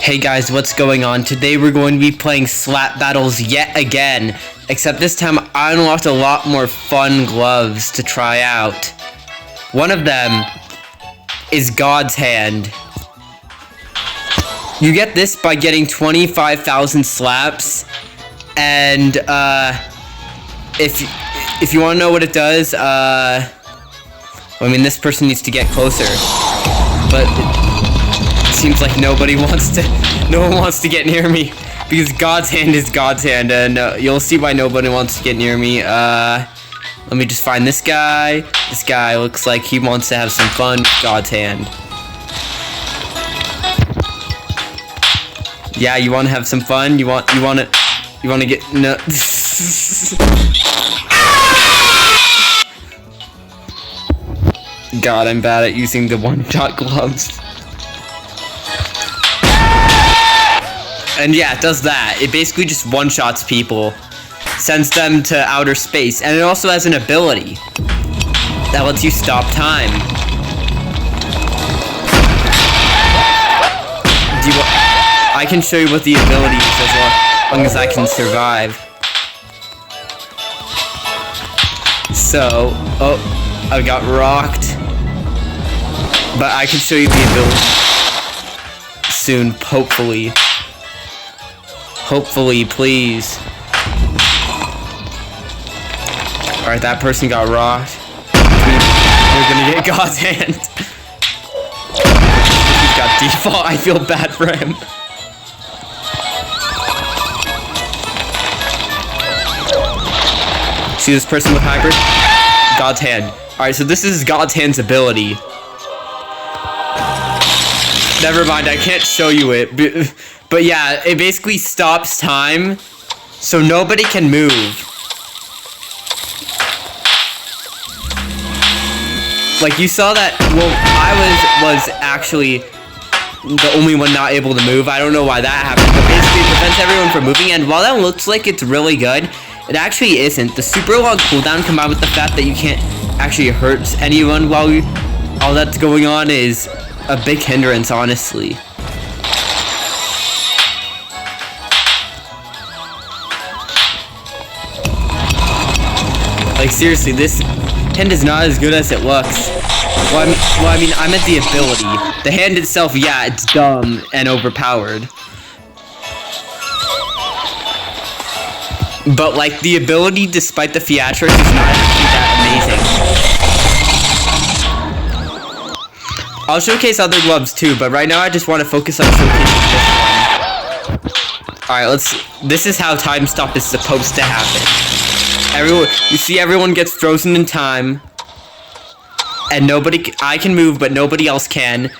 Hey guys, what's going on? Today we're going to be playing slap battles yet again, except this time I unlocked a lot more fun gloves to try out. One of them is God's Hand. You get this by getting 25,000 slaps, and if you want to know what it does, this person needs to get closer, but it seems like no one wants to get near me, because God's Hand is God's Hand, and you'll see why nobody wants to get near me. Let me just find this guy. This guy looks like he wants to have some fun with God's Hand. Yeah, you want to have some fun? You want to get no. God, I'm bad at using the one-shot gloves. And yeah, it does that. It basically just one-shots people, sends them to outer space, and it also has an ability that lets you stop time. I can show you what the ability is as long as I can survive. So, I got rocked, but I can show you the ability soon, hopefully. Hopefully, please. Alright, that person got rocked. We're gonna get God's Hand. He's got default. I feel bad for him. See this person with hybrid? God's Hand. Alright, so this is God's Hand's ability. Never mind, I can't show you it. But yeah, it basically stops time, so nobody can move. Like, you saw that, well, I was actually the only one not able to move. I don't know why that happened, but basically it prevents everyone from moving, and while that looks like it's really good, it actually isn't. The super long cooldown combined with the fact that you can't actually hurt anyone while all that's going on is a big hindrance, honestly. Like, seriously, this hand is not as good as it looks. Well, I mean, I meant the ability. The hand itself, yeah, it's dumb and overpowered. But, like, the ability, despite the theatrics, is not actually that amazing. I'll showcase other gloves, too, but right now I just want to focus on showcasing this one. Alright, this is how time stop is supposed to happen. You see everyone gets frozen in time, and I can move, but nobody else can.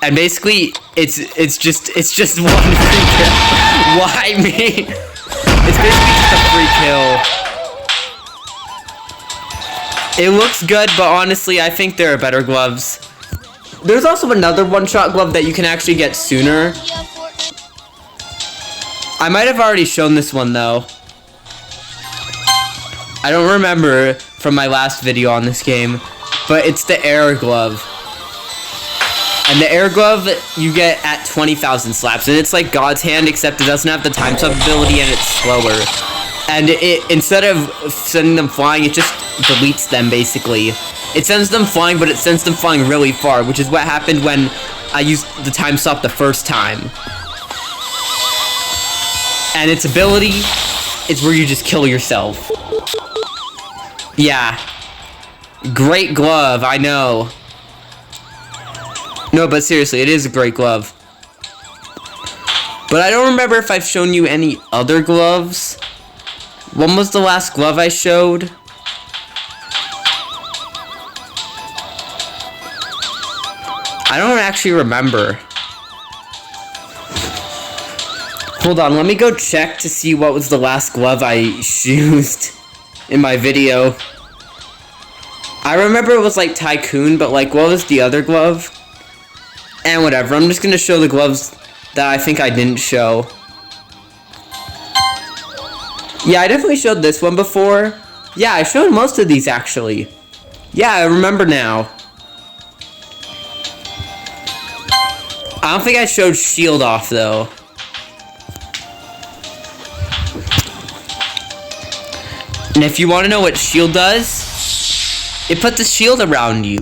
And basically, it's just one free kill. Why me? It's basically just a free kill. It looks good, but honestly, I think there are better gloves. There's also another one-shot glove that you can actually get sooner. I might have already shown this one, though. I don't remember from my last video on this game, but it's the air glove. And the air glove you get at 20,000 slaps, and it's like God's Hand, except it doesn't have the time sub ability and it's slower. And it, instead of sending them flying, it just deletes them, basically. It sends them flying, but it sends them flying really far, which is what happened when I used the time stop the first time. And its ability is where you just kill yourself. Yeah. Great glove, I know. No, but seriously, it is a great glove. But I don't remember if I've shown you any other gloves. When was the last glove I showed? I don't actually remember. Hold on, let me go check to see what was the last glove I used in my video. I remember it was like Tycoon, but like, what was the other glove? And whatever, I'm just gonna show the gloves that I think I didn't show. Yeah, I definitely showed this one before. Yeah, I showed most of these actually. Yeah, I remember now. I don't think I showed shield off though. And if you want to know what shield does, it puts a shield around you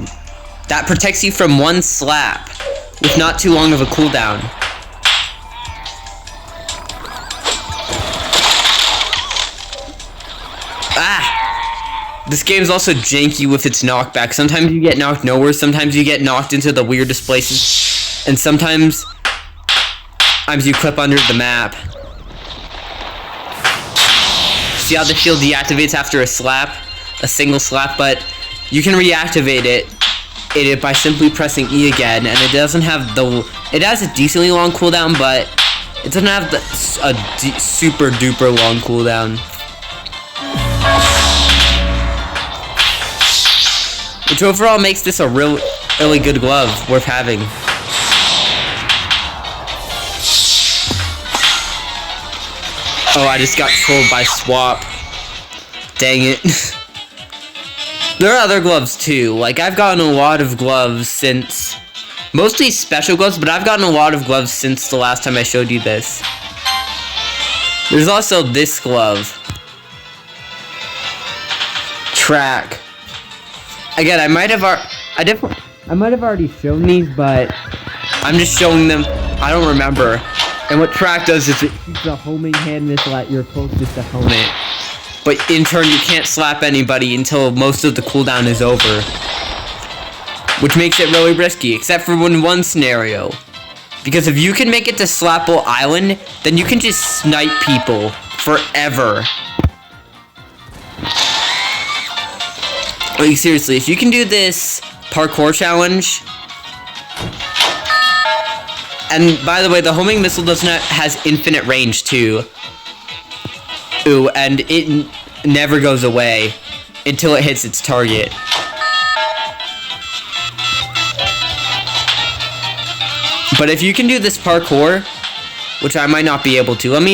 that protects you from one slap with not too long of a cooldown. Ah! This game's also janky with its knockback. Sometimes you get knocked nowhere, sometimes you get knocked into the weirdest places, and sometimes you clip under the map. See how the shield deactivates after a slap? A single slap, but you can reactivate it by simply pressing E again, and it doesn't have the... It has a decently long cooldown, but it doesn't have a super duper long cooldown. Which overall makes this a really good glove, worth having. Oh, I just got trolled by Swap. Dang it. There are other gloves too. Like, I've gotten a lot of gloves since... Mostly special gloves, but I've gotten a lot of gloves since the last time I showed you this. There's also this glove. Track. Again, I might have already shown these, but I'm just showing them. I don't remember. And what track does is it keeps the homing hand missile at your closest opponent. But in turn, you can't slap anybody until most of the cooldown is over. Which makes it really risky, except for in one scenario. Because if you can make it to Slapple Island, then you can just snipe people forever. Like, seriously, if you can do this parkour challenge... And by the way, the homing missile has infinite range too. Ooh, and it never goes away until it hits its target. But if you can do this parkour, which I might not be able to, but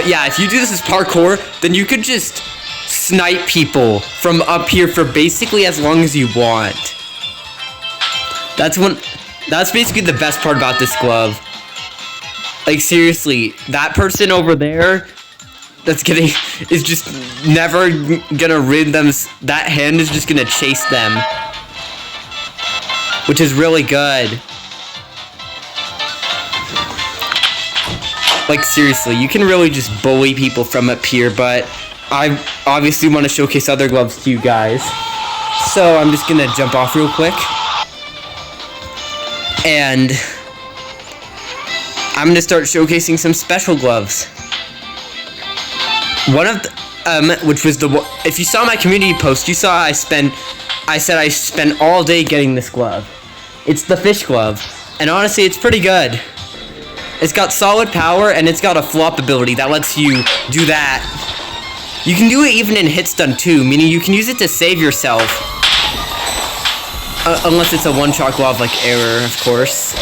yeah, if you do this as parkour, then you could just snipe people from up here for basically as long as you want. That's basically the best part about this glove. Like, seriously, that person over there is just never gonna rid them. That hand is just gonna chase them, which is really good. Like, seriously, you can really just bully people from up here, but I obviously want to showcase other gloves to you guys. So I'm just gonna jump off real quick. And I'm gonna start showcasing some special gloves. One of the, which was if you saw my community post, you saw I said I spent all day getting this glove. It's the fish glove, and honestly, it's pretty good. It's got solid power, and it's got a flop ability that lets you do that. You can do it even in hit stun too, meaning you can use it to save yourself. Unless it's a one-shot glove like Error, of course.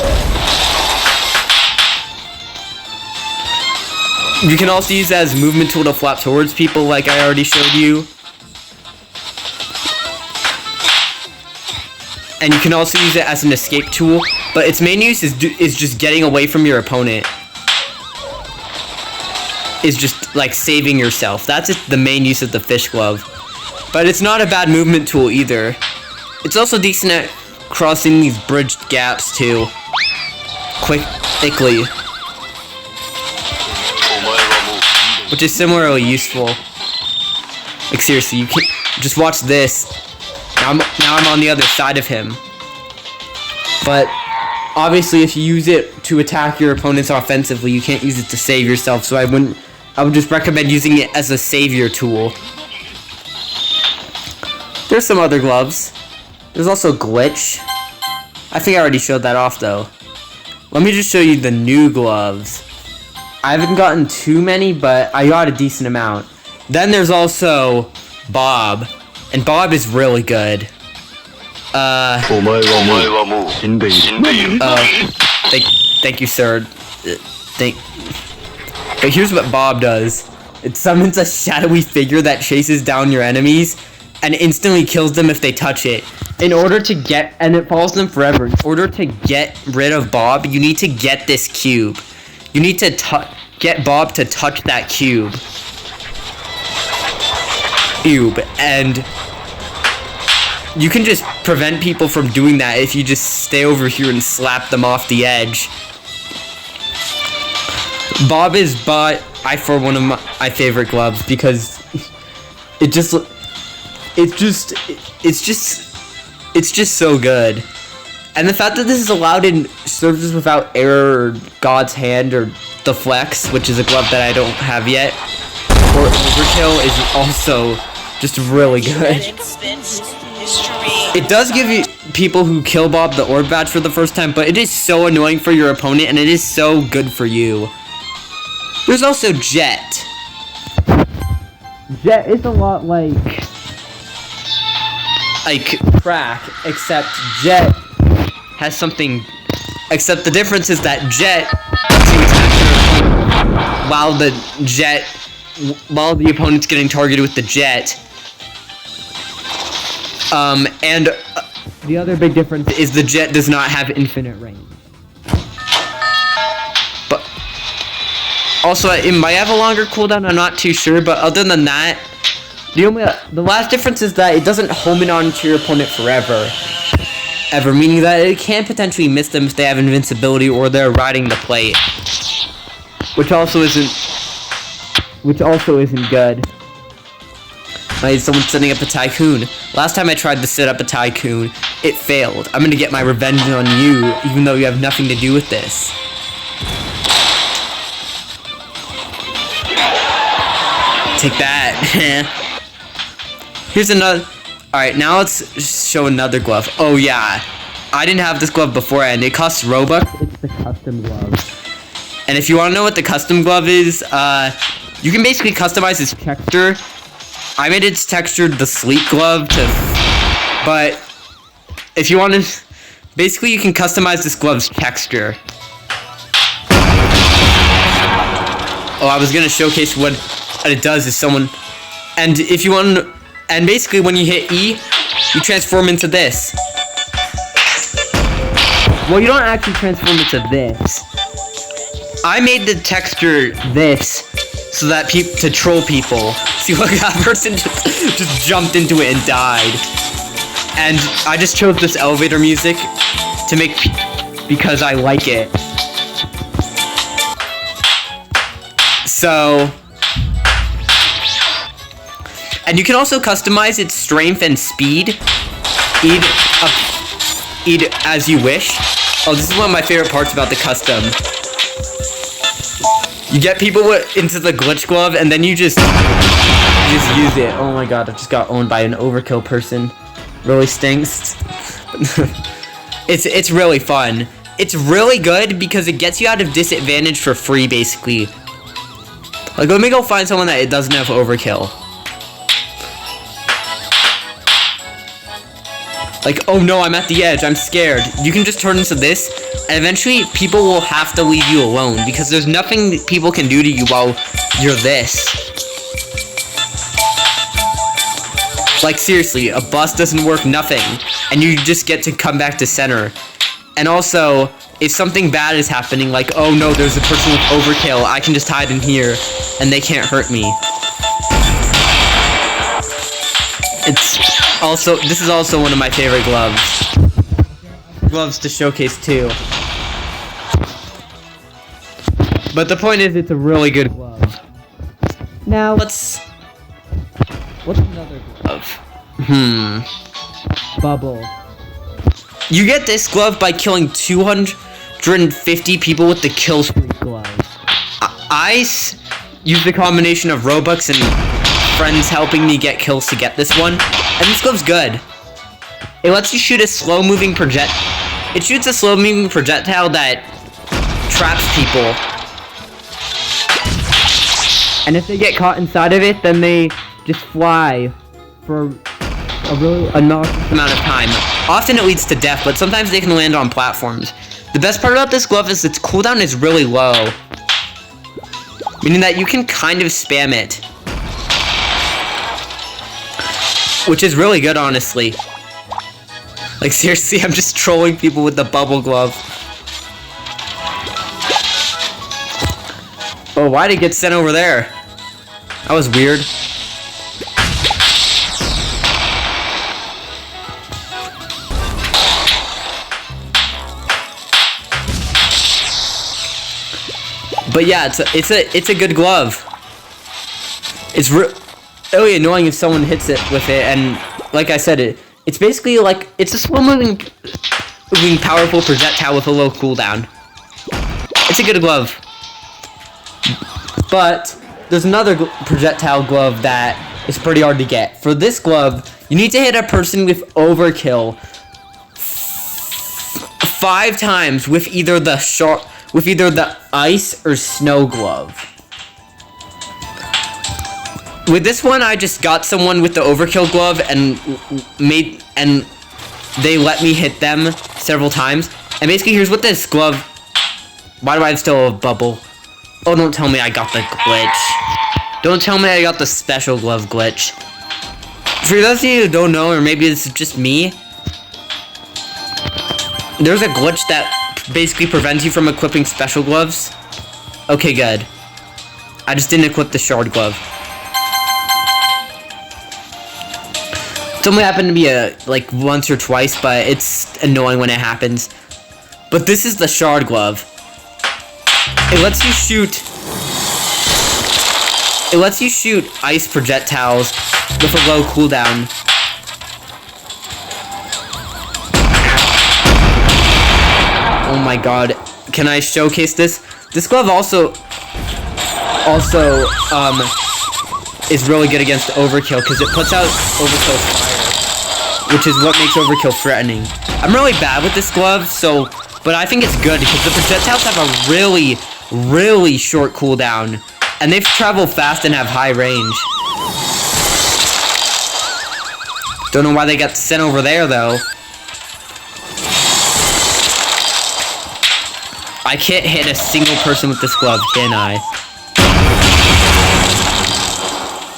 You can also use that as movement tool to flap towards people like I already showed you. And you can also use it as an escape tool, but its main use is just getting away from your opponent. Is just like saving yourself. That's the main use of the fish glove. But it's not a bad movement tool either. It's also decent at crossing these bridged gaps too. Quickly. Which is similarly useful. Like, seriously, you can't just watch this. Now I'm on the other side of him. But obviously if you use it to attack your opponents offensively, you can't use it to save yourself, so I would just recommend using it as a savior tool. There's some other gloves. There's also Glitch. I think I already showed that off though. Let me just show you the new gloves. I haven't gotten too many, but I got a decent amount. Then there's also Bob. And Bob is really good. Thank you, sir. But here's what Bob does. It summons a shadowy figure that chases down your enemies and instantly kills them if they touch it. in order to get, and it follows them forever. In order to get rid of Bob, you need to get this cube. You need to get Bob to touch that cube. And you can just prevent people from doing that if you just stay over here and slap them off the edge. Bob is by far one of my favorite gloves because it's just so good. And the fact that this is allowed in servers without error or God's hand or the flex, which is a glove that I don't have yet, or overkill, is also just really good. It does give you people who kill Bob the orb badge for the first time, but it is so annoying for your opponent and it is so good for you. There's also Jet. Jet is a lot like Crack, except Jet has something, except the difference is that Jet while the opponent's getting targeted with the Jet. And the other big difference is the Jet does not have infinite range. But also, it might have a longer cooldown, I'm not too sure, but other than that, the last difference is that it doesn't home in onto your opponent forever. Meaning that it can potentially miss them if they have invincibility or they're riding the plate. Which also isn't good. Someone's setting up a tycoon. Last time I tried to set up a tycoon, it failed. I'm gonna get my revenge on you, even though you have nothing to do with this. Take that. Here's another. Alright, now let's show another glove. Oh yeah, I didn't have this glove before and it costs Robux. It's the custom glove. And if you want to know what the custom glove is, you can basically customize its texture. I made its texture the sleek glove but if you want to, basically you can customize this glove's texture. Oh, I was gonna showcase what it does is and if you want, and basically when you hit E, you transform into this. Well, you don't actually transform into this. I made the texture this so that to troll people. See, look, that person just jumped into it and died. And I just chose this elevator music to make because I like it. So, and you can also customize its strength and speed, as you wish. Oh, this is one of my favorite parts about the custom. You get people into the glitch glove, and then you just use it. Oh my god, I just got owned by an overkill person. Really stinks. It's really fun. It's really good because it gets you out of disadvantage for free, basically. Like, let me go find someone that it doesn't have overkill. Like, oh no, I'm at the edge, I'm scared. You can just turn into this, and eventually people will have to leave you alone because there's nothing people can do to you while you're this. Like, seriously, a bus doesn't work, nothing. And you just get to come back to center. And also, if something bad is happening, like, oh no, there's a person with overkill, I can just hide in here, and they can't hurt me. This is also one of my favorite gloves. Gloves to showcase too. But the point is, it's a really good glove. Now, what's another glove? Bubble. You get this glove by killing 250 people with the kill streak glove. I use the combination of Robux and friends helping me get kills to get this one, and this glove's good. It lets you shoot a slow-moving It shoots a slow-moving projectile that traps people. And if they get caught inside of it, then they just fly for a really obnoxious amount of time. Often it leads to death, but sometimes they can land on platforms. The best part about this glove is its cooldown is really low, meaning that you can kind of spam it, which is really good, honestly. Like, seriously, I'm just trolling people with the bubble glove. Oh, why did it get sent over there? That was weird. But yeah, it's a good glove. It's really annoying if someone hits it with it, and like I said, it's basically like it's a slow moving powerful projectile with a low cooldown. It's a good glove. But there's another projectile glove that is pretty hard to get. For this glove, you need to hit a person with overkill 5 times with either the ice or snow glove. With this one, I just got someone with the overkill glove and they let me hit them several times. And basically, here's what this glove. Why do I still have a bubble? Oh, don't tell me I got the glitch. Don't tell me I got the special glove glitch. For those of you who don't know, or maybe this is just me, there's a glitch that basically prevents you from equipping special gloves. Okay, good. I just didn't equip the shard glove. It's only happened to me like once or twice, but it's annoying when it happens. But this is the shard glove. It lets you shoot. It lets you shoot ice projectiles with a low cooldown. Oh my god! Can I showcase this? This glove also is really good against overkill because it puts out overkill fire, which is what makes overkill threatening. I'm really bad with this glove, but I think it's good because the projectiles have a really short cooldown, and they travel fast and have high range. Don't know why they got sent over there though. I can't hit a single person with this glove, can I?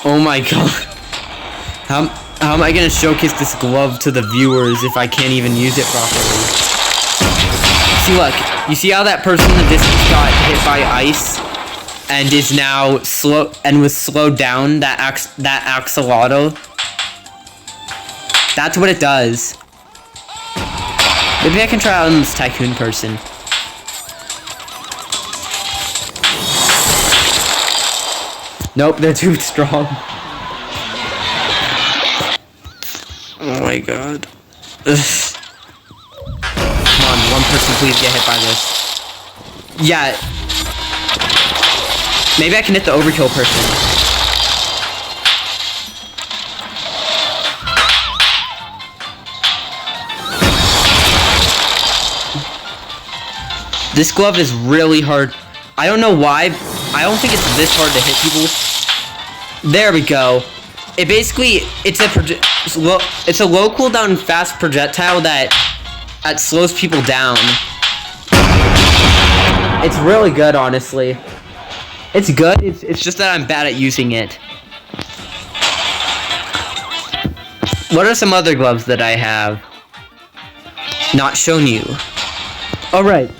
Oh my god. How am I gonna showcase this glove to the viewers if I can't even use it properly? See, look. You see how that person in the distance got hit by ice and is now slow and was slowed down? That axolotl. That's what it does. Maybe I can try out on this tycoon person. Nope, they're too strong. Oh my god. Ugh. Come on, one person please get hit by this. Yeah. Maybe I can hit the overkill person. This glove is really hard. I don't know why. I don't think it's this hard to hit people. There we go. It basically, it's a low cooldown fast projectile that slows people down. It's really good, honestly. It's good. It's just that I'm bad at using it. What are some other gloves that I have not shown you? All right,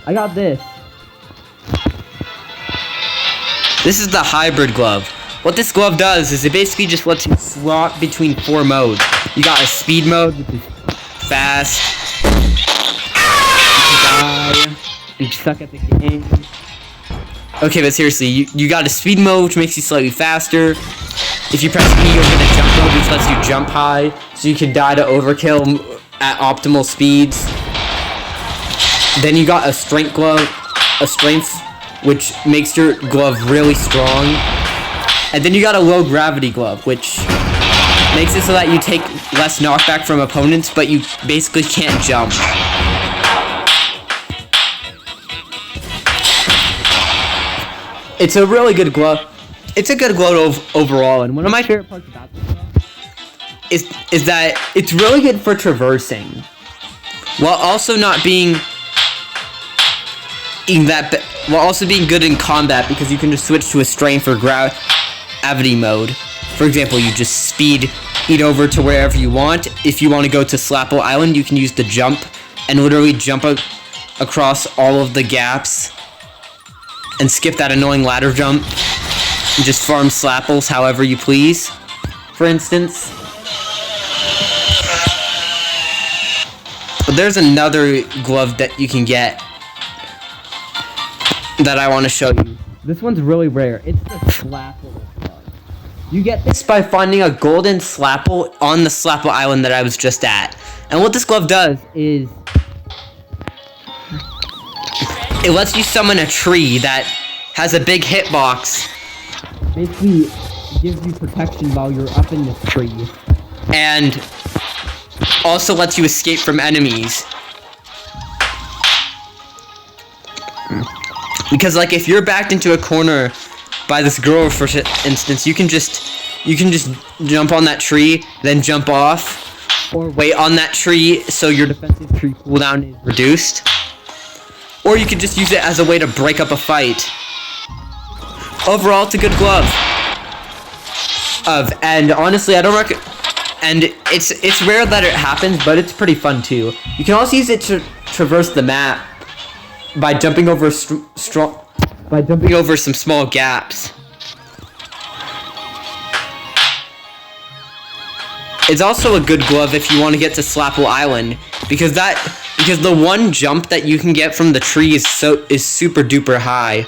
I got this. This is the hybrid glove. What this glove does is it basically just lets you swap between 4 modes. You got a speed mode, which is fast. You die. You suck at the game. Okay, but seriously, you got a speed mode, which makes you slightly faster. If you press E, you'll get a jump mode, which lets you jump high, so you can die to overkill at optimal speeds. Then you got a strength glove, which makes your glove really strong. And then you got a low gravity glove, which makes it so that you take less knockback from opponents, but you basically can't jump. It's a really good glove. It's a good glove overall, and one of my favorite parts about this glove is that it's really good for traversing, while also not being while also being good in combat, because you can just switch to a strength or gravity mode. For example, you just speed eat over to wherever you want. If you want to go to Slapple Island, you can use the jump and literally jump across all of the gaps and skip that annoying ladder jump and just farm Slapples however you please, for instance. But there's another glove that you can get that I want to show you. This one's really rare. It's the Slapple glove. You get this by finding a golden Slapple on the Slapple Island that I was just at. And what this glove does is it lets you summon a tree that has a big hitbox. Basically gives you protection while you're up in this tree. And also lets you escape from enemies. Because like if you're backed into a corner by this girl, for instance, you can just jump on that tree, then jump off, or wait on that tree so your defensive tree cooldown is reduced. Or you could just use it as a way to break up a fight. Overall, it's a good glove. And honestly, I don't recommend. And it's rare that it happens, but it's pretty fun too. You can also use it to traverse the map by jumping over some small gaps. It's also a good glove if you want to get to Slapple Island, because the one jump that you can get from the tree is super duper high.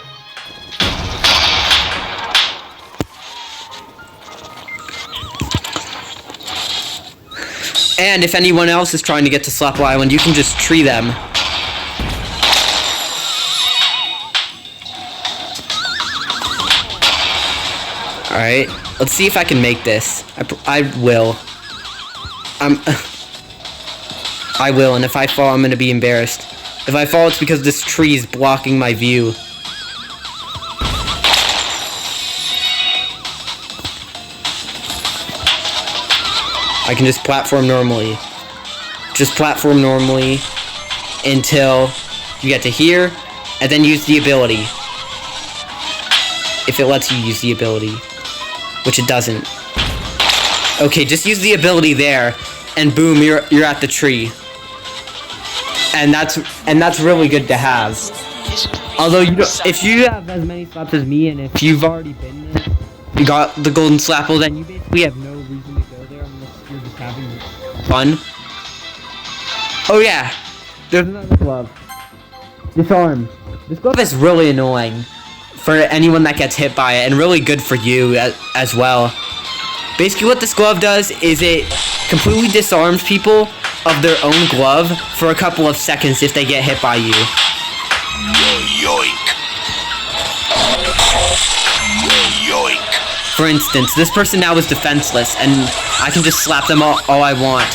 And if anyone else is trying to get to Slapple Island, you can just tree them. Alright, let's see if I can make this. I will. I will, and if I fall, I'm gonna be embarrassed. If I fall, it's because this tree is blocking my view. I can just platform normally. Just platform normally until you get to here, and then use the ability. If it lets you use the ability. Which it doesn't. Okay, just use the ability there, and boom, you're at the tree. And that's really good to have. Although if you have as many slaps as me, and if you've already been there, you got the golden Slapple, then you basically have no reason to go there unless you're just having fun. Oh yeah, there's another glove. Disarm. This glove is really annoying for anyone that gets hit by it, and really good for you as well. Basically what this glove does is it completely disarms people of their own glove for a couple of seconds if they get hit by you. Yoink. Yoink. For instance, this person now is defenseless, and I can just slap them all I want.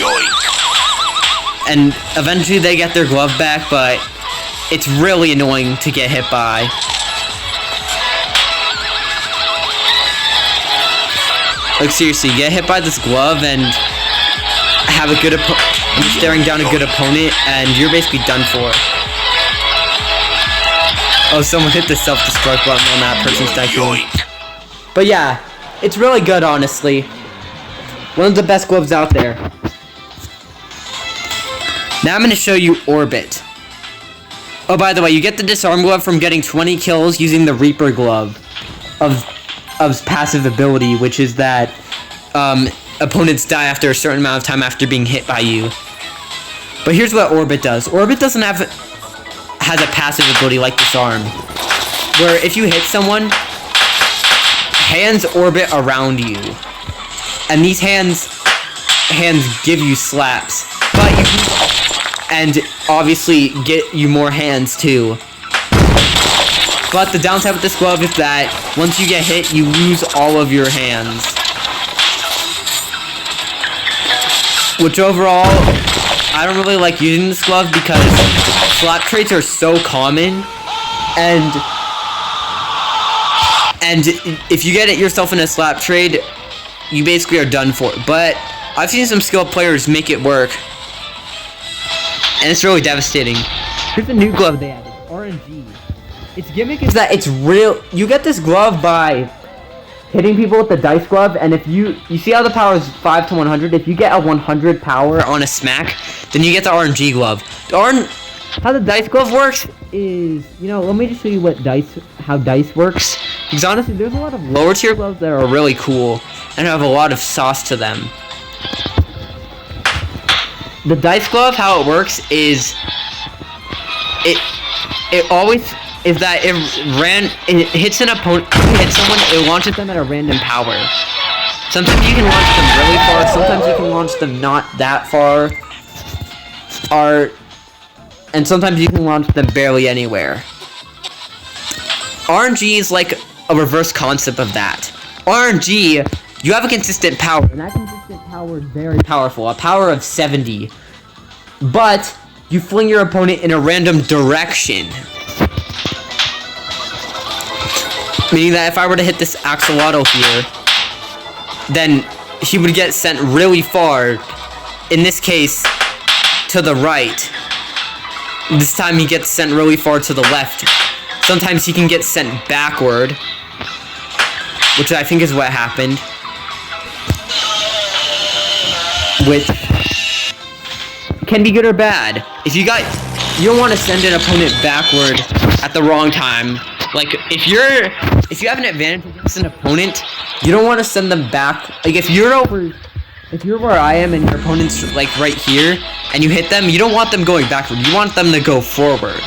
Yoink. And eventually they get their glove back, but it's really annoying to get hit by. Like seriously, get hit by this glove and have a good staring down a good opponent, and you're basically done for. Oh, someone hit the self-destruct button on that person's tycoon. But yeah, it's really good, honestly. One of the best gloves out there. Now I'm going to show you Orbit. Oh, by the way, you get the disarm glove from getting 20 kills using the Reaper glove of passive ability, which is that opponents die after a certain amount of time after being hit by you. But here's what Orbit does. Orbit has a passive ability like Disarm, where if you hit someone, hands orbit around you, and these hands give you slaps, but and obviously get you more hands too. But the downside with this glove is that once you get hit, you lose all of your hands. Which overall, I don't really like using this glove because slap traits are so common, and if you get it yourself in a slap trade, you basically are done for. But I've seen some skilled players make it work, and it's really devastating. Here's a new glove they added, RNG. Its gimmick is that it's real. You get this glove by hitting people with the dice glove, and if you see how the power is 5 to 100, if you get a 100 power on a smack, then you get the RNG glove. How the dice glove works is, let me just show you how dice works. Because honestly, there's a lot of lower tier gloves that are really cool and have a lot of sauce to them. The dice glove, how it works is, it always is that it hits an opponent, hits someone, it launches them at a random power. Sometimes you can launch them really far, sometimes you can launch them not that far, and sometimes you can launch them barely anywhere. RNG is like a reverse concept of that. RNG, you have a consistent power, and that consistent power is very powerful, a power of 70. But you fling your opponent in a random direction. Meaning that if I were to hit this axolotl here, then he would get sent really far. In this case, to the right. This time he gets sent really far to the left. Sometimes he can get sent backward, which I think is what happened. Which can be good or bad. If you don't want to send an opponent backward at the wrong time. Like, if you have an advantage against an opponent, you don't want to send them back. Like, if you're where I am and your opponent's, like, right here, and you hit them, you don't want them going backward. You want them to go forward.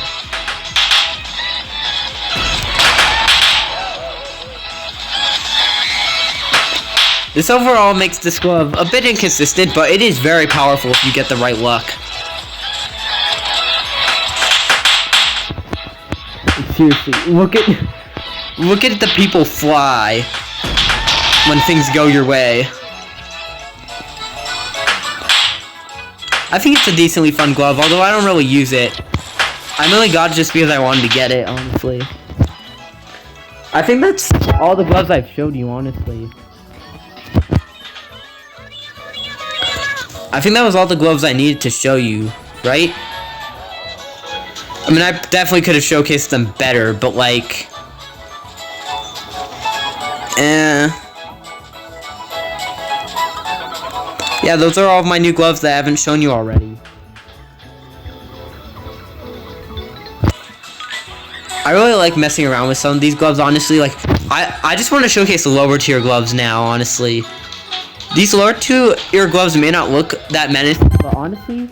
This overall makes this glove a bit inconsistent, but it is very powerful if you get the right luck. Seriously, look at the people fly when things go your way. I think it's a decently fun glove, although I don't really use it. I mainly got it just because I wanted to get it, honestly. I think that's all the gloves I've showed you, honestly. I think that was all the gloves I needed to show you, right? I mean, I definitely could have showcased them better, but like... Yeah, those are all of my new gloves that I haven't shown you already. I really like messing around with some of these gloves, honestly. Like, I just want to showcase the lower tier gloves now, honestly. These lower tier gloves may not look that menacing, but honestly,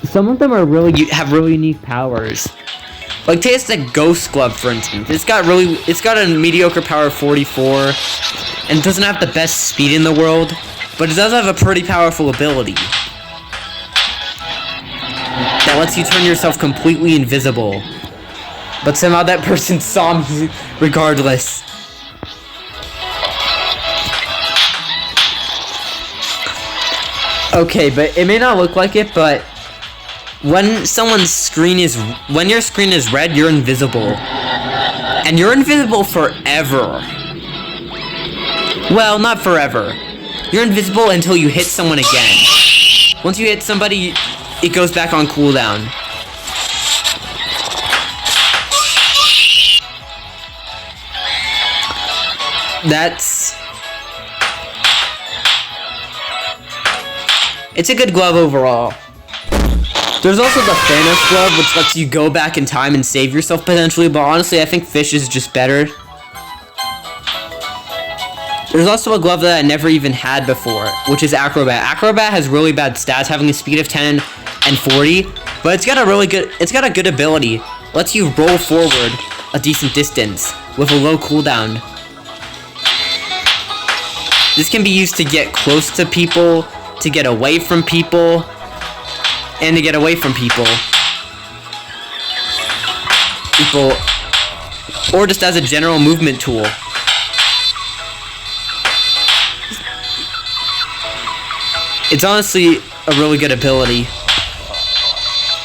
some of them are have really unique powers. Like, take the Ghost Glove, for instance. It's got a mediocre power of 44, and doesn't have the best speed in the world, but it does have a pretty powerful ability that lets you turn yourself completely invisible. But somehow that person saw me regardless. Okay, but it may not look like it, but when your screen is red, you're invisible. And you're invisible forever. Well, not forever. You're invisible until you hit someone again. Once you hit somebody, it goes back on cooldown. It's a good glove overall. There's also the Thanos glove, which lets you go back in time and save yourself potentially, but honestly, I think Fish is just better. There's also a glove that I never even had before, which is Acrobat. Acrobat has really bad stats, having a speed of 10 and 40, but it's got a good ability. Lets you roll forward a decent distance with a low cooldown. This can be used to get close to people, to get away from people, and to get away from people, or just as a general movement tool. It's honestly a really good ability.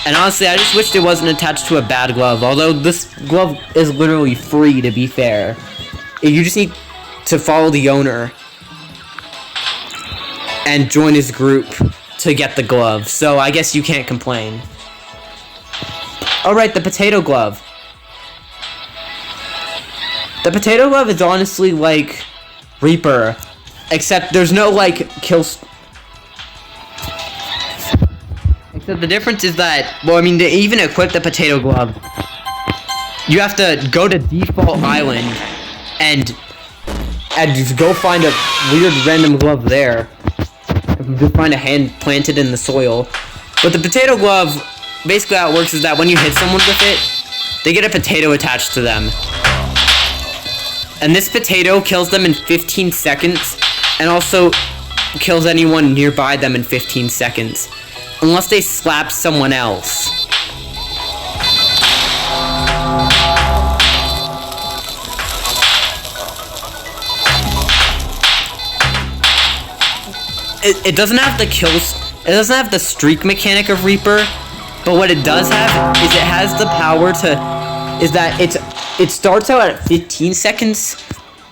And honestly, I just wished it wasn't attached to a bad glove, although this glove is literally free, to be fair. You just need to follow the owner and join his group to get the glove, so I guess you can't complain. Alright, the potato glove. The potato glove is honestly like Reaper, except there's no like kills. Except the difference is that, well, I mean, to even equip the potato glove, you have to go to default island and just go find a weird random glove there. Just find a hand planted in the soil. But the potato glove, basically how it works is that when you hit someone with it, they get a potato attached to them. And this potato kills them in 15 seconds, and also kills anyone nearby them in 15 seconds. Unless they slap someone else. It doesn't have the kills. It doesn't have the streak mechanic of Reaper, but what it does have is it has the power to. Is that it starts out at 15 seconds,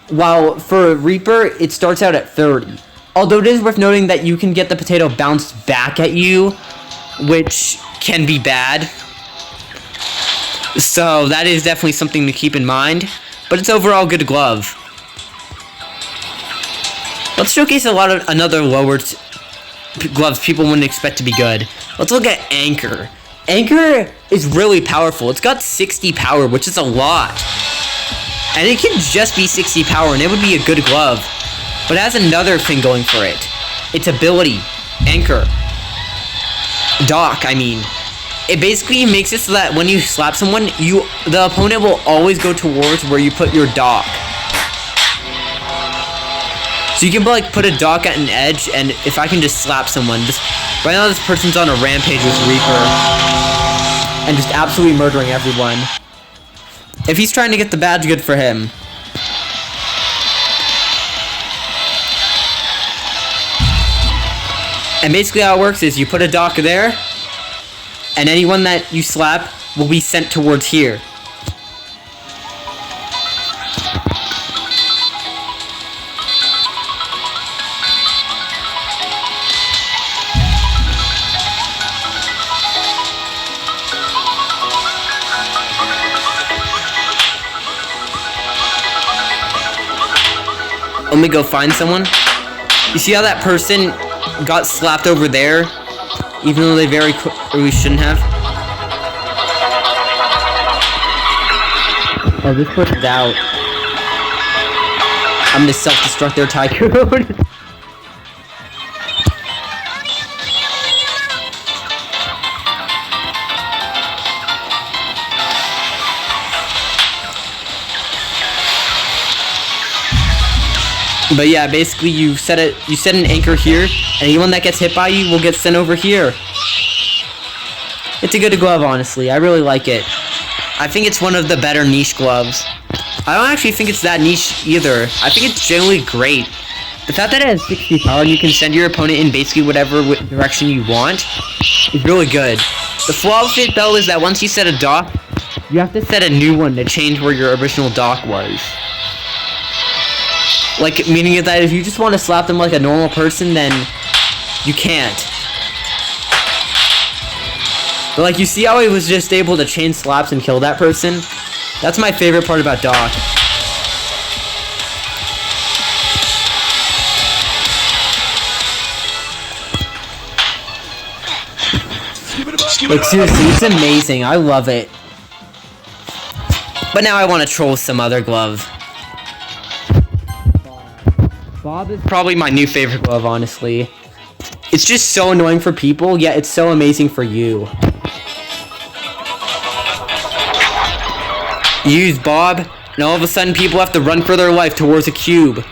while for Reaper it starts out at 30. Although it is worth noting that you can get the potato bounced back at you, which can be bad. So that is definitely something to keep in mind, but it's overall a good glove. Let's showcase a lot of another lower gloves people wouldn't expect to be good. Let's look at Anchor. Anchor is really powerful. It's got 60 power, which is a lot. And it can just be 60 power, and it would be a good glove. But it has another thing going for it. Its ability. Anchor. Dock, I mean. It basically makes it so that when you slap someone, the opponent will always go towards where you put your dock. So you can like put a dock at an edge, and if I can just slap someone, right now this person's on a rampage with Reaper, and just absolutely murdering everyone. If he's trying to get the badge, good for him. And basically how it works is you put a dock there, and anyone that you slap will be sent towards here. Let me go find someone. You see how that person got slapped over there, even though they we shouldn't have? Oh, this person's out. I'm gonna self-destruct their tycoon. But yeah, basically you set an anchor here, and anyone that gets hit by you will get sent over here. It's a good glove, honestly. I really like it. I think it's one of the better niche gloves. I don't actually think it's that niche either. I think it's generally great. The fact that it has 60 power and you can send your opponent in basically whatever direction you want is really good. The flaw with it though is that once you set a dock, you have to set a new one to change where your original dock was. Like, meaning that if you just want to slap them like a normal person, then you can't. But like, you see how he was just able to chain slaps and kill that person? That's my favorite part about Doc. Like, seriously, it's amazing. I love it. But now I want to troll some other glove. Bob is probably my new favorite glove, honestly. It's just so annoying for people, yet it's so amazing for you. You use Bob, and all of a sudden people have to run for their life towards a cube.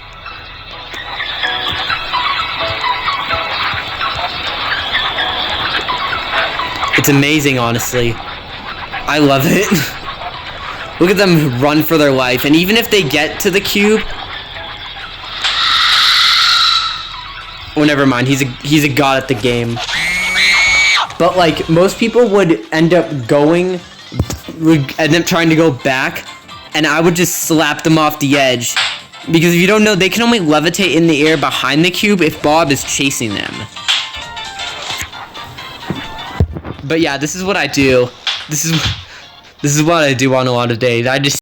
It's amazing, honestly. I love it. Look at them run for their life, and even if they get to the cube... Oh, never mind. He's a god at the game. But like, most people would end up trying to go back, and I would just slap them off the edge. Because if you don't know, they can only levitate in the air behind the cube if Bob is chasing them. But yeah, this is what I do. This is what I do on a lot of days. I just